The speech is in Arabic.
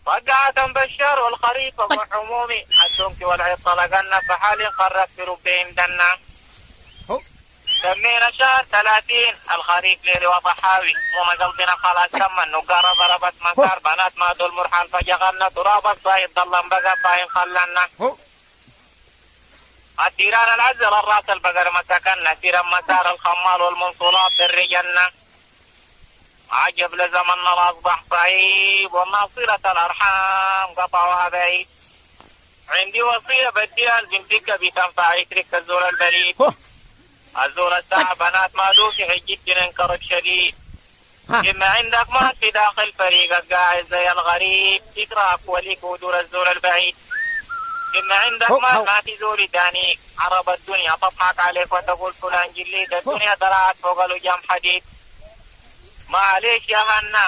وقعت بشار والخريف وحمومي الدنك والعيد طلقنا فحال قرب في ربهم دنا سمينا شهر 30 الخريف ليلي وضحاوي وما قلبنا خلاص كم النقارة ضربت مسار بنات ما دول مرحال فجغلنا ترابك صايد ضلن بقى فاين خلنا التيران العزل الراس البقر مسكنا تيران مسار الخمال والمنصولات بالرجلنا عجب لزمننا الأصبح صعيب والناصرة الأرحام قطعوها بعيد عندي وصية بديها لبنتك بتنفع يترك الزول البريد الزول الساعة بنات ما دوشي حجيت انكرب شديد إما عندك ما في داخل فريقك قاعد زي الغريب تكرهك وليك ودور الزول البعيد إما عندك ما في زول تانيك عرب الدنيا تضحك عليك وتقول فلان جليد الدنيا درعت فوق لجام حديد معليش يا هنا